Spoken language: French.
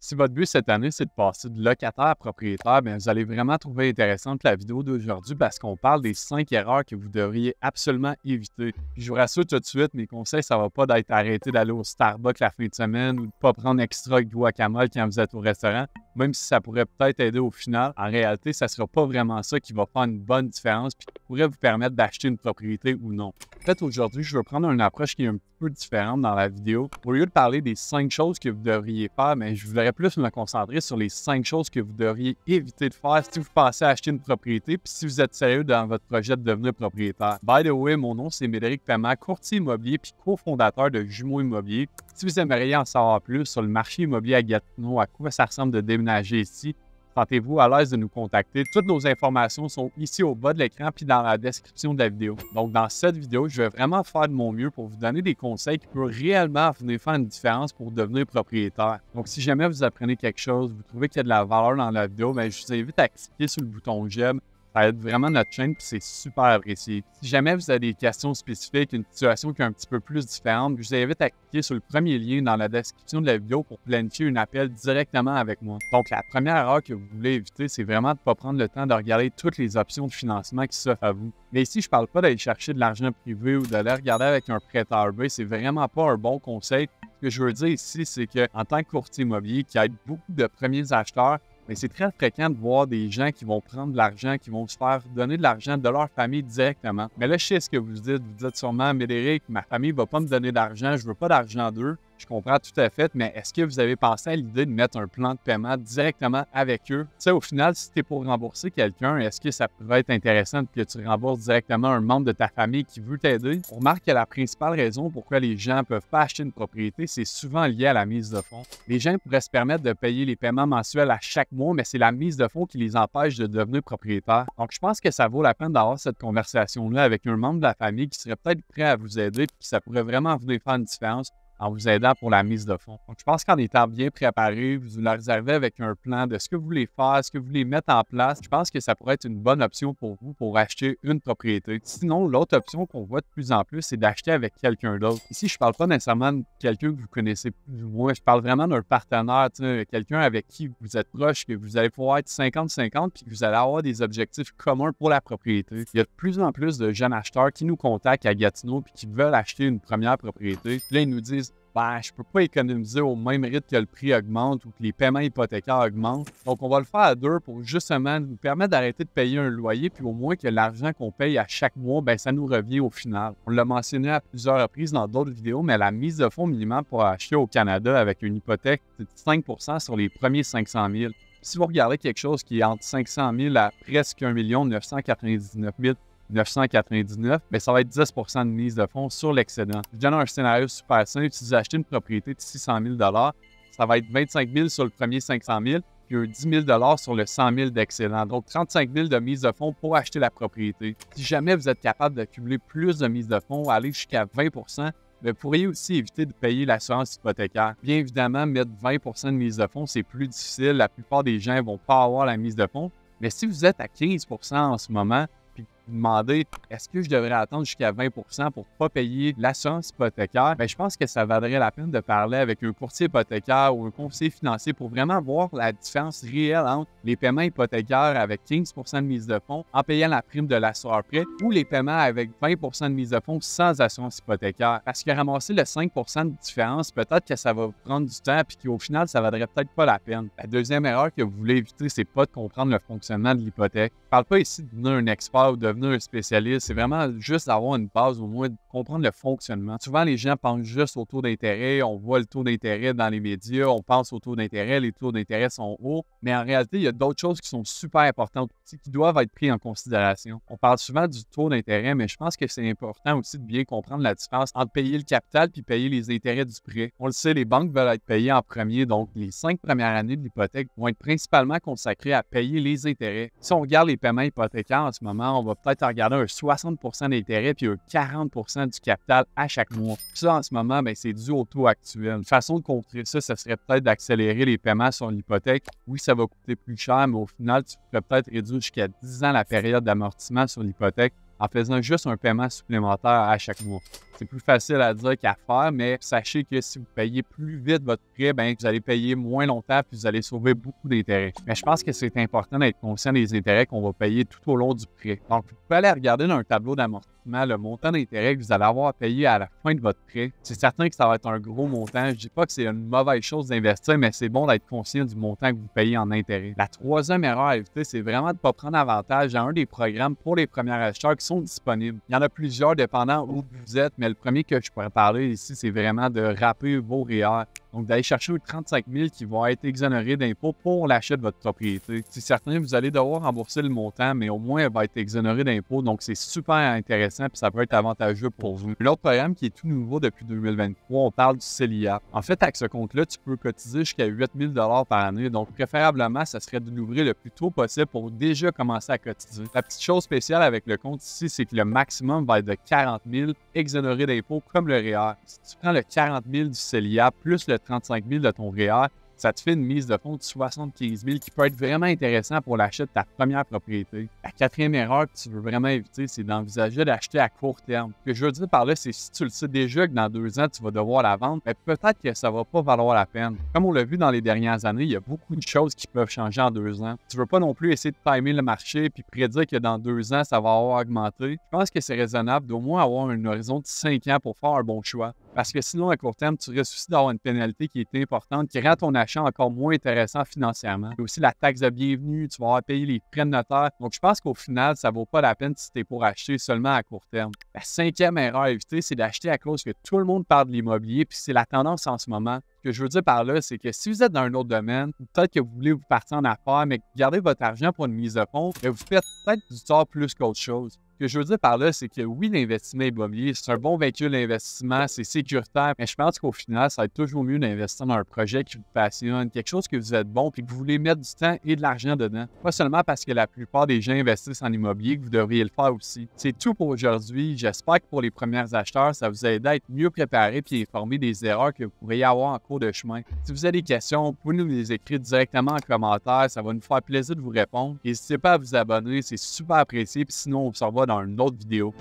Si votre but cette année, c'est de passer de locataire à propriétaire, bien, vous allez vraiment trouver intéressante la vidéo d'aujourd'hui parce qu'on parle des 5 erreurs que vous devriez absolument éviter. Puis je vous rassure tout de suite, mes conseils, ça ne va pas d'être arrêté d'aller au Starbucks la fin de semaine ou de ne pas prendre extra guacamole quand vous êtes au restaurant, même si ça pourrait peut-être aider au final. En réalité, ça ne sera pas vraiment ça qui va faire une bonne différence puis qui pourrait vous permettre d'acheter une propriété ou non. En fait, aujourd'hui, je veux prendre une approche qui est un petit peu différente dans la vidéo. Au lieu de parler des 5 choses que vous devriez faire, mais je voudrais plus me concentrer sur les 5 choses que vous devriez éviter de faire si vous pensez acheter une propriété puis si vous êtes sérieux dans votre projet de devenir propriétaire. By the way, mon nom c'est Médéric Paiement, courtier immobilier puis cofondateur de Jumeaux Immobilier. Si vous aimeriez en savoir plus sur le marché immobilier à Gatineau, à quoi ça ressemble de déménager ici, sentez-vous à l'aise de nous contacter. Toutes nos informations sont ici au bas de l'écran puis dans la description de la vidéo. Donc, dans cette vidéo, je vais vraiment faire de mon mieux pour vous donner des conseils qui peuvent réellement venir faire une différence pour devenir propriétaire. Donc, si jamais vous apprenez quelque chose, vous trouvez qu'il y a de la valeur dans la vidéo, bien, je vous invite à cliquer sur le bouton j'aime. Ça aide vraiment notre chaîne puis c'est super apprécié. Si jamais vous avez des questions spécifiques, une situation qui est un petit peu plus différente, je vous invite à cliquer sur le premier lien dans la description de la vidéo pour planifier un appel directement avec moi. Donc, la première erreur que vous voulez éviter, c'est vraiment de ne pas prendre le temps de regarder toutes les options de financement qui s'offrent à vous. Mais ici, je ne parle pas d'aller chercher de l'argent privé ou d'aller regarder avec un prêteur B. C'est vraiment pas un bon conseil. Ce que je veux dire ici, c'est qu'en tant que courtier immobilier qui aide beaucoup de premiers acheteurs, mais c'est très fréquent de voir des gens qui vont prendre de l'argent, qui vont se faire donner de l'argent de leur famille directement. Mais là, je sais ce que vous dites sûrement, Médéric, ma famille ne va pas me donner d'argent, je ne veux pas d'argent d'eux. Je comprends tout à fait, mais est-ce que vous avez pensé à l'idée de mettre un plan de paiement directement avec eux? Tu sais, au final, si tu es pour rembourser quelqu'un, est-ce que ça pourrait être intéressant que tu rembourses directement un membre de ta famille qui veut t'aider? On remarque que la principale raison pourquoi les gens ne peuvent pas acheter une propriété, c'est souvent lié à la mise de fonds. Les gens pourraient se permettre de payer les paiements mensuels à chaque mois, mais c'est la mise de fonds qui les empêche de devenir propriétaire. Donc, je pense que ça vaut la peine d'avoir cette conversation-là avec un membre de la famille qui serait peut-être prêt à vous aider et que ça pourrait vraiment venir faire une différence en vous aidant pour la mise de fonds. Donc, je pense qu'en étant bien préparé, vous la réservez avec un plan de ce que vous voulez faire, ce que vous voulez mettre en place. Je pense que ça pourrait être une bonne option pour vous pour acheter une propriété. Sinon, l'autre option qu'on voit de plus en plus, c'est d'acheter avec quelqu'un d'autre. Ici, je ne parle pas nécessairement de quelqu'un que vous connaissez plus ou moins. Je parle vraiment d'un partenaire, quelqu'un avec qui vous êtes proche, que vous allez pouvoir être 50-50 puis que vous allez avoir des objectifs communs pour la propriété. Il y a de plus en plus de jeunes acheteurs qui nous contactent à Gatineau puis qui veulent acheter une première propriété. Puis là, ils nous disent ben, je ne peux pas économiser au même rythme que le prix augmente ou que les paiements hypothécaires augmentent. Donc, on va le faire à deux pour justement nous permettre d'arrêter de payer un loyer, puis au moins que l'argent qu'on paye à chaque mois, ben, ça nous revient au final. On l'a mentionné à plusieurs reprises dans d'autres vidéos, mais la mise de fonds minimum pour acheter au Canada avec une hypothèque, c'est 5 % sur les premiers 500 000. Si vous regardez quelque chose qui est entre 500 000 à presque 1 999 999, bien, ça va être 10 % de mise de fonds sur l'excédent. Je vous donne un scénario super simple. Si vous achetez une propriété de 600 000 ça va être 25 000 sur le premier 500 000 puis un 10 000 sur le 100 000 d'excédent. Donc, 35 000 de mise de fonds pour acheter la propriété. Si jamais vous êtes capable d'accumuler plus de mise de fonds, aller jusqu'à 20 %, vous pourriez aussi éviter de payer l'assurance hypothécaire. Bien évidemment, mettre 20 % de mise de fonds, c'est plus difficile. La plupart des gens ne vont pas avoir la mise de fonds. Mais si vous êtes à 15 % en ce moment, vous demandez est-ce que je devrais attendre jusqu'à 20 pour ne pas payer l'assurance hypothécaire, bien, je pense que ça vaudrait la peine de parler avec un courtier hypothécaire ou un conseiller financier pour vraiment voir la différence réelle entre les paiements hypothécaires avec 15 % de mise de fonds en payant la prime de l'assureur prêt ou les paiements avec 20 % de mise de fonds sans assurance hypothécaire. Parce que ramasser le 5 % de différence, peut-être que ça va prendre du temps et qu'au final, ça ne vaudrait peut-être pas la peine. La deuxième erreur que vous voulez éviter, c'est pas de comprendre le fonctionnement de l'hypothèque. Je ne parle pas ici de devenir un expert ou de devenir un spécialiste, c'est vraiment juste d'avoir une base, au moins de comprendre le fonctionnement. Souvent, les gens pensent juste au taux d'intérêt, on voit le taux d'intérêt dans les médias, on pense au taux d'intérêt, les taux d'intérêt sont hauts, mais en réalité, il y a d'autres choses qui sont super importantes aussi, qui doivent être prises en considération. On parle souvent du taux d'intérêt, mais je pense que c'est important aussi de bien comprendre la différence entre payer le capital puis payer les intérêts du prêt. On le sait, les banques veulent être payées en premier, donc les 5 premières années de l'hypothèque vont être principalement consacrées à payer les intérêts. Si on regarde les paiements hypothécaires en ce moment, on va peut-être regarder un 60 % d'intérêt puis un 40 % du capital à chaque mois. Ça, en ce moment, bien, c'est dû au taux actuel. Une façon de contrer ça, ce serait peut-être d'accélérer les paiements sur l'hypothèque. Oui, ça va coûter plus cher, mais au final, tu pourrais peut-être réduire jusqu'à 10 ans la période d'amortissement sur l'hypothèque en faisant juste un paiement supplémentaire à chaque mois. C'est plus facile à dire qu'à faire, mais sachez que si vous payez plus vite votre prêt, ben vous allez payer moins longtemps puis vous allez sauver beaucoup d'intérêts. Mais je pense que c'est important d'être conscient des intérêts qu'on va payer tout au long du prêt. Donc, vous pouvez aller regarder dans un tableau d'amortissement le montant d'intérêt que vous allez avoir à payer à la fin de votre prêt. C'est certain que ça va être un gros montant. Je ne dis pas que c'est une mauvaise chose d'investir, mais c'est bon d'être conscient du montant que vous payez en intérêt. La troisième erreur à éviter, c'est vraiment de ne pas prendre avantage à un des programmes pour les premiers acheteurs qui sont disponibles. Il y en a plusieurs dépendant où vous êtes, mais le premier que je pourrais parler ici, c'est vraiment de rapper vos REER. Donc, d'aller chercher les 35 000 qui vont être exonérés d'impôts pour l'achat de votre propriété. C'est certain, vous allez devoir rembourser le montant, mais au moins, elle va être exonérée d'impôts. Donc, c'est super intéressant et ça peut être avantageux pour vous. L'autre programme qui est tout nouveau depuis 2023, on parle du CELIA. En fait, avec ce compte-là, tu peux cotiser jusqu'à 8 000 par année. Donc, préférablement, ça serait de l'ouvrir le plus tôt possible pour déjà commencer à cotiser. La petite chose spéciale avec le compte ici, c'est que le maximum va être de 40 000 exonérés d'impôts comme le REER. Si tu prends le 40 000 du CELIA plus le 35 000 de ton REER, ça te fait une mise de fonds de 75 000 qui peut être vraiment intéressant pour l'achat de ta première propriété. La quatrième erreur que tu veux vraiment éviter, c'est d'envisager d'acheter à court terme. Ce que je veux dire par là, c'est si tu le sais déjà que dans 2 ans, tu vas devoir la vendre, mais peut-être que ça ne va pas valoir la peine. Comme on l'a vu dans les dernières années, il y a beaucoup de choses qui peuvent changer en 2 ans. Tu ne veux pas non plus essayer de timer le marché puis prédire que dans 2 ans, ça va avoir augmenté. Je pense que c'est raisonnable d'au moins avoir un horizon de 5 ans pour faire un bon choix. Parce que sinon, à court terme, tu risques aussi d'avoir une pénalité qui est importante, qui rend ton achat encore moins intéressant financièrement. Il y a aussi la taxe de bienvenue, tu vas avoir payé les frais de notaire. Donc, je pense qu'au final, ça ne vaut pas la peine si tu es pour acheter seulement à court terme. La cinquième erreur à éviter, c'est d'acheter à cause que tout le monde parle de l'immobilier, puis c'est la tendance en ce moment. Ce que je veux dire par là, c'est que si vous êtes dans un autre domaine, peut-être que vous voulez vous partir en affaires, mais gardez votre argent pour une mise de fonds, mais vous faites peut-être du tort plus qu'autre chose. Ce que je veux dire par là, c'est que oui, l'investissement immobilier, c'est un bon véhicule d'investissement, c'est sécuritaire, mais je pense qu'au final, ça va être toujours mieux d'investir dans un projet qui vous passionne, quelque chose que vous êtes bon et que vous voulez mettre du temps et de l'argent dedans. Pas seulement parce que la plupart des gens investissent en immobilier, que vous devriez le faire aussi. C'est tout pour aujourd'hui. J'espère que pour les premiers acheteurs, ça vous aide à être mieux préparé et informé des erreurs que vous pourriez avoir en cours de chemin. Si vous avez des questions, vous pouvez nous les écrire directement en commentaire. Ça va nous faire plaisir de vous répondre. N'hésitez pas à vous abonner, c'est super apprécié. Puis sinon, on se revoit dans une autre vidéo.